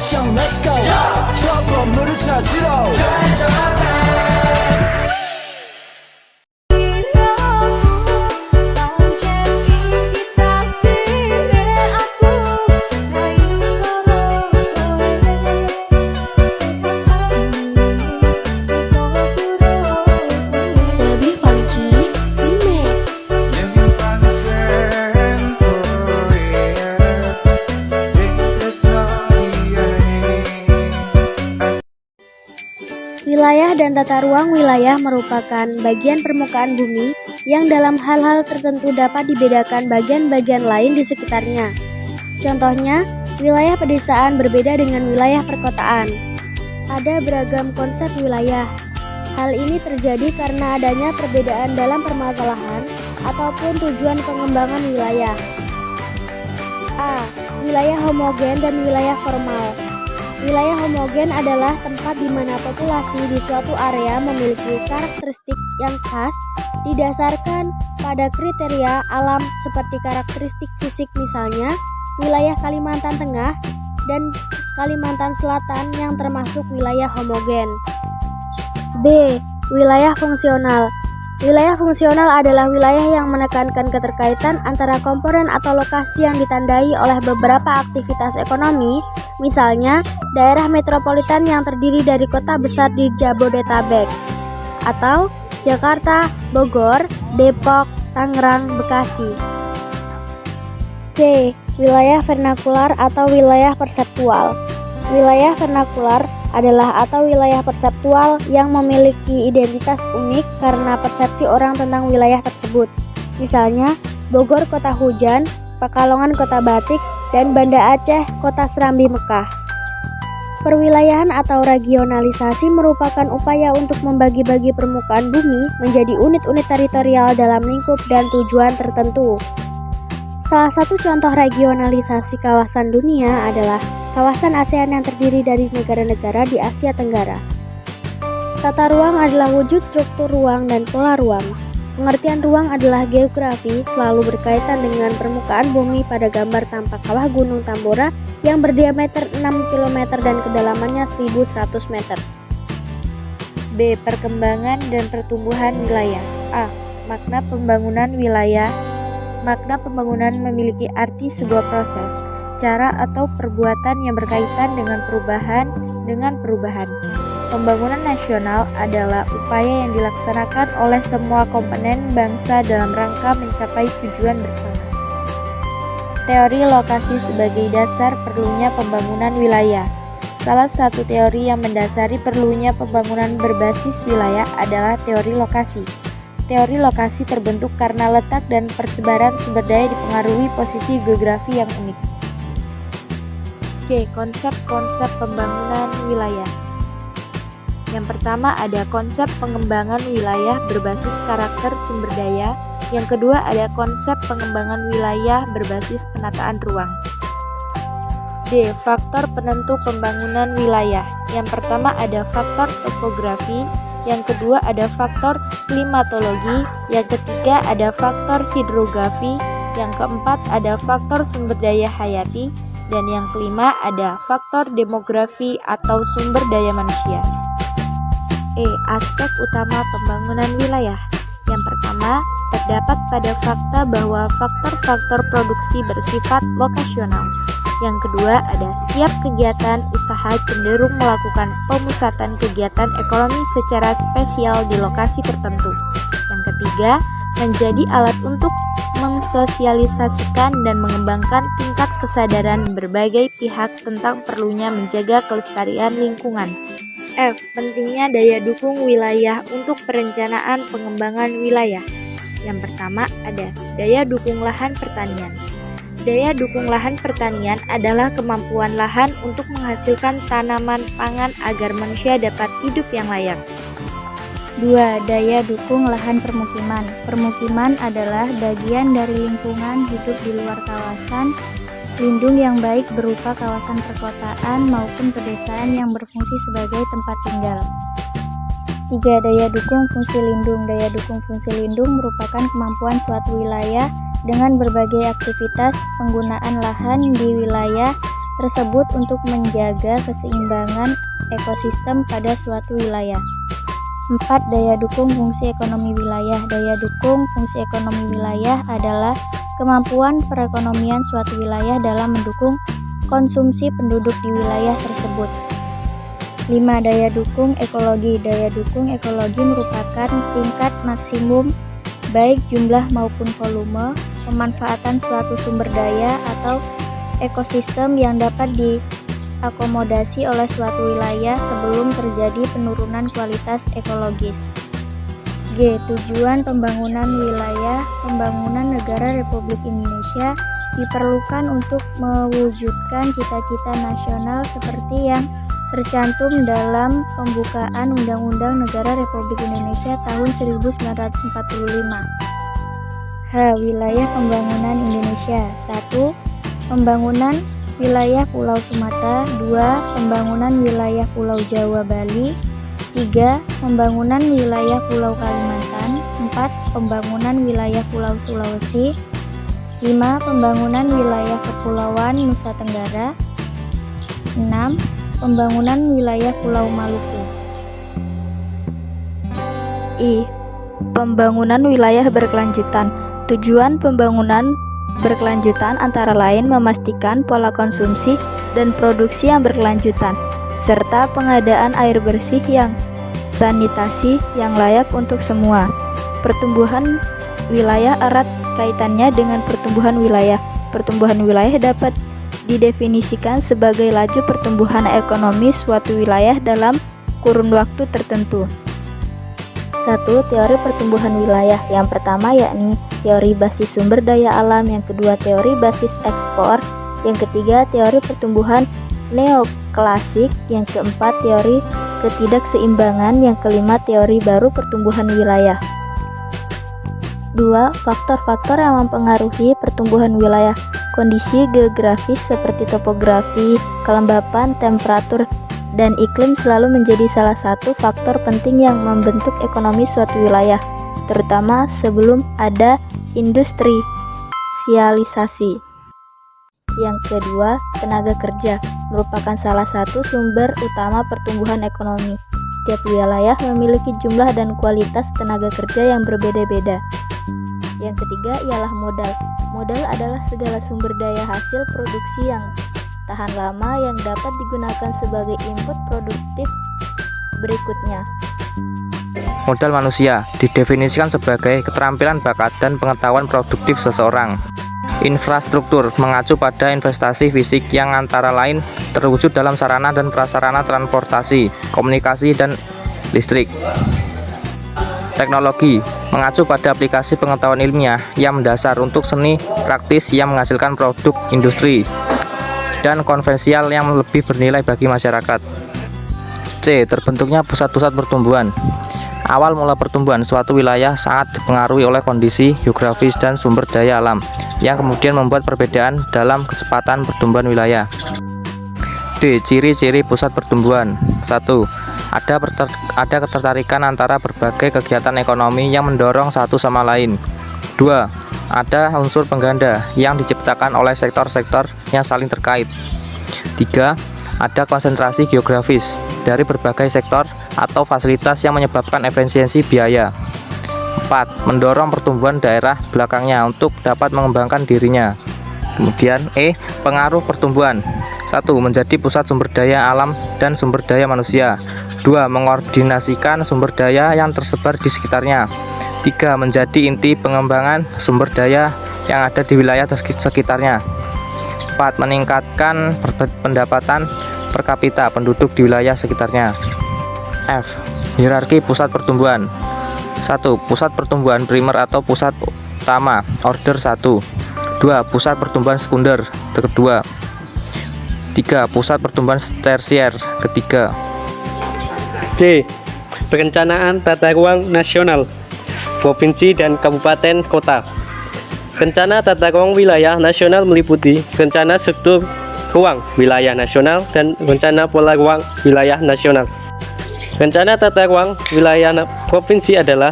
액션 let's go 저 건물을 찾으러 Lebih funky, remake. Yang pancen Wilayah dan tata ruang wilayah merupakan bagian permukaan bumi yang dalam hal-hal tertentu dapat dibedakan bagian-bagian lain di sekitarnya. Contohnya, wilayah pedesaan berbeda dengan wilayah perkotaan. Ada beragam konsep wilayah. Hal ini terjadi karena adanya perbedaan dalam permasalahan ataupun tujuan pengembangan wilayah. A. Wilayah homogen dan wilayah formal. Wilayah homogen adalah tempat di mana populasi di suatu area memiliki karakteristik yang khas didasarkan pada kriteria alam seperti karakteristik fisik, misalnya wilayah Kalimantan Tengah dan Kalimantan Selatan yang termasuk wilayah homogen. B. Wilayah fungsional. Wilayah fungsional adalah wilayah yang menekankan keterkaitan antara komponen atau lokasi yang ditandai oleh beberapa aktivitas ekonomi, misalnya daerah metropolitan yang terdiri dari kota besar di Jabodetabek, atau Jakarta, Bogor, Depok, Tangerang, Bekasi. C. Wilayah vernakular atau wilayah perseptual. Wilayah vernakular adalah atau wilayah perseptual yang memiliki identitas unik karena persepsi orang tentang wilayah tersebut. Misalnya, Bogor kota hujan, Pekalongan kota batik, dan Banda Aceh kota Serambi Mekah. Perwilayahan atau regionalisasi merupakan upaya untuk membagi-bagi permukaan bumi menjadi unit-unit teritorial dalam lingkup dan tujuan tertentu. Salah satu contoh regionalisasi kawasan dunia adalah kawasan ASEAN yang terdiri dari negara-negara di Asia Tenggara. Tata ruang adalah wujud struktur ruang dan pola ruang. Pengertian ruang adalah geografi, selalu berkaitan dengan permukaan bumi pada gambar tampak kawah Gunung Tambora yang berdiameter 6 km dan kedalamannya 1.100 meter. B. Perkembangan dan pertumbuhan wilayah. A. Makna pembangunan wilayah. Makna pembangunan memiliki arti sebuah proses, cara atau perbuatan yang berkaitan dengan perubahan. Pembangunan nasional adalah upaya yang dilaksanakan oleh semua komponen bangsa dalam rangka mencapai tujuan bersama. Teori lokasi sebagai dasar perlunya pembangunan wilayah. Salah satu teori yang mendasari perlunya pembangunan berbasis wilayah adalah teori lokasi. Teori lokasi terbentuk karena letak dan persebaran sumber daya dipengaruhi posisi geografi yang unik. C. Konsep-konsep pembangunan wilayah. Yang pertama ada konsep pengembangan wilayah berbasis karakter sumber daya. Yang kedua ada konsep pengembangan wilayah berbasis penataan ruang. D. Faktor penentu pembangunan wilayah. Yang pertama ada faktor topografi. Yang kedua ada faktor klimatologi, yang ketiga ada faktor hidrografi, yang keempat ada faktor sumber daya hayati, dan yang kelima ada faktor demografi atau sumber daya manusia. E. Aspek utama pembangunan wilayah. Yang pertama, terdapat pada fakta bahwa faktor-faktor produksi bersifat lokasional. Yang kedua, ada setiap kegiatan usaha cenderung melakukan pemusatan kegiatan ekonomi secara spesial di lokasi tertentu. Yang ketiga, menjadi alat untuk mensosialisasikan dan mengembangkan tingkat kesadaran berbagai pihak tentang perlunya menjaga kelestarian lingkungan. F. Pentingnya daya dukung wilayah untuk perencanaan pengembangan wilayah. Yang pertama ada daya dukung lahan pertanian. Daya dukung lahan pertanian adalah kemampuan lahan untuk menghasilkan tanaman pangan agar manusia dapat hidup yang layak. 2. Daya dukung lahan permukiman. Permukiman adalah bagian dari lingkungan hidup di luar kawasan lindung yang baik berupa kawasan perkotaan maupun pedesaan yang berfungsi sebagai tempat tinggal. 3. Daya dukung fungsi lindung. Daya dukung fungsi lindung merupakan kemampuan suatu wilayah dengan berbagai aktivitas penggunaan lahan di wilayah tersebut untuk menjaga keseimbangan ekosistem pada suatu wilayah. 4. Daya dukung fungsi ekonomi wilayah. Daya dukung fungsi ekonomi wilayah adalah kemampuan perekonomian suatu wilayah dalam mendukung konsumsi penduduk di wilayah tersebut. 5. Daya dukung ekologi. Daya dukung ekologi merupakan tingkat maksimum baik jumlah maupun volume pemanfaatan suatu sumber daya atau ekosistem yang dapat diakomodasi oleh suatu wilayah sebelum terjadi penurunan kualitas ekologis. G. Tujuan pembangunan wilayah. Pembangunan negara Republik Indonesia diperlukan untuk mewujudkan cita-cita nasional seperti yang tercantum dalam pembukaan Undang-Undang Negara Republik Indonesia tahun 1945. H. Wilayah pembangunan Indonesia. 1. Pembangunan wilayah Pulau Sumatera. 2. Pembangunan wilayah Pulau Jawa Bali. 3. Pembangunan wilayah Pulau Kalimantan. 4. Pembangunan wilayah Pulau Sulawesi. 5. Pembangunan wilayah Kepulauan Nusa Tenggara. 6. Pembangunan wilayah Pulau Maluku. I. Pembangunan wilayah berkelanjutan. Tujuan pembangunan berkelanjutan antara lain memastikan pola konsumsi dan produksi yang berkelanjutan, serta pengadaan air bersih yang sanitasi yang layak untuk semua. Pertumbuhan wilayah erat kaitannya dengan pertumbuhan wilayah. Pertumbuhan wilayah dapat didefinisikan sebagai laju pertumbuhan ekonomi suatu wilayah dalam kurun waktu tertentu. 1. Teori pertumbuhan wilayah. Yang pertama yakni teori basis sumber daya alam, yang kedua teori basis ekspor, yang ketiga teori pertumbuhan neoklasik, yang keempat teori ketidakseimbangan, yang kelima teori baru pertumbuhan wilayah. 2. Faktor-faktor yang mempengaruhi pertumbuhan wilayah. Kondisi geografis seperti topografi, kelembapan, temperatur, dan iklim selalu menjadi salah satu faktor penting yang membentuk ekonomi suatu wilayah, terutama sebelum ada industrialisasi. Yang kedua, tenaga kerja merupakan salah satu sumber utama pertumbuhan ekonomi. Setiap wilayah memiliki jumlah dan kualitas tenaga kerja yang berbeda-beda. Yang ketiga ialah modal. Modal adalah segala sumber daya hasil produksi yang tahan lama yang dapat digunakan sebagai input produktif berikutnya. Modal manusia didefinisikan sebagai keterampilan, bakat, dan pengetahuan produktif seseorang. Infrastruktur mengacu pada investasi fisik yang antara lain terwujud dalam sarana dan prasarana transportasi, komunikasi, dan listrik. Teknologi mengacu pada aplikasi pengetahuan ilmiah yang mendasar untuk seni praktis yang menghasilkan produk industri dan konvensional yang lebih bernilai bagi masyarakat. C. Terbentuknya pusat-pusat pertumbuhan. Awal mula pertumbuhan suatu wilayah sangat dipengaruhi oleh kondisi geografis dan sumber daya alam yang kemudian membuat perbedaan dalam kecepatan pertumbuhan wilayah. D. Ciri-ciri pusat pertumbuhan. 1. Ada ketertarikan antara berbagai kegiatan ekonomi yang mendorong satu sama lain. 2. Ada unsur pengganda yang diciptakan oleh sektor-sektor yang saling terkait. 3. Ada konsentrasi geografis dari berbagai sektor atau fasilitas yang menyebabkan efisiensi biaya. 4. Mendorong pertumbuhan daerah belakangnya untuk dapat mengembangkan dirinya. Kemudian E. Pengaruh pertumbuhan. 1. Menjadi pusat sumber daya alam dan sumber daya manusia. 2. Mengordinasikan sumber daya yang tersebar di sekitarnya. 3. Menjadi inti pengembangan sumber daya yang ada di wilayah sekitarnya. 4. Meningkatkan pendapatan per kapita penduduk di wilayah sekitarnya. F. Hierarki pusat pertumbuhan. 1. Pusat pertumbuhan primer atau pusat utama, order 1. 2. Pusat pertumbuhan sekunder, kedua. 3. Pusat pertumbuhan tersier, ketiga. C. Perencanaan tata ruang nasional, provinsi dan kabupaten kota. Rencana tata ruang wilayah nasional meliputi rencana struktur ruang wilayah nasional dan rencana pola ruang wilayah nasional. Rencana tata ruang wilayah provinsi adalah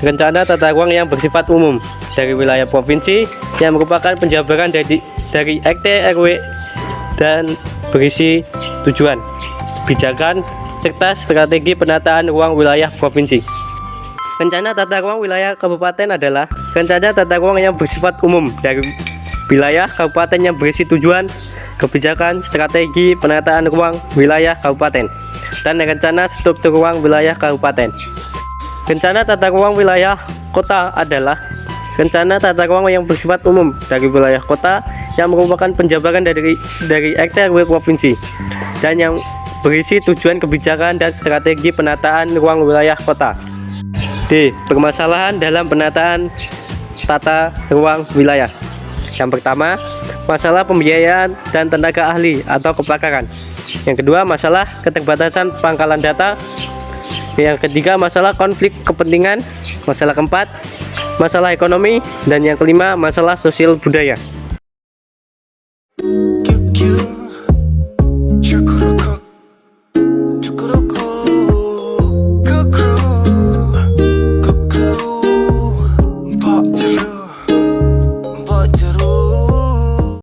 rencana tata ruang yang bersifat umum dari wilayah provinsi yang merupakan penjabaran dari RT RW dan berisi tujuan, kebijakan, serta strategi penataan ruang wilayah provinsi. Rencana tata ruang wilayah kabupaten adalah rencana tata ruang yang bersifat umum dari wilayah kabupaten yang berisi tujuan, kebijakan, strategi penataan ruang wilayah kabupaten, dan rencana struktur ruang wilayah kabupaten. Rencana tata ruang wilayah kota adalah rencana tata ruang yang bersifat umum dari wilayah kota yang merupakan penjabaran dari RT/RW provinsi dan yang berisi tujuan, kebijakan, dan strategi penataan ruang wilayah kota. D. Permasalahan dalam penataan tata ruang wilayah. Yang pertama, masalah pembiayaan dan tenaga ahli atau kepakaran. Yang kedua, masalah keterbatasan pangkalan data. Yang ketiga, masalah konflik kepentingan. Masalah keempat, masalah ekonomi. Dan yang kelima, masalah sosial budaya. QQ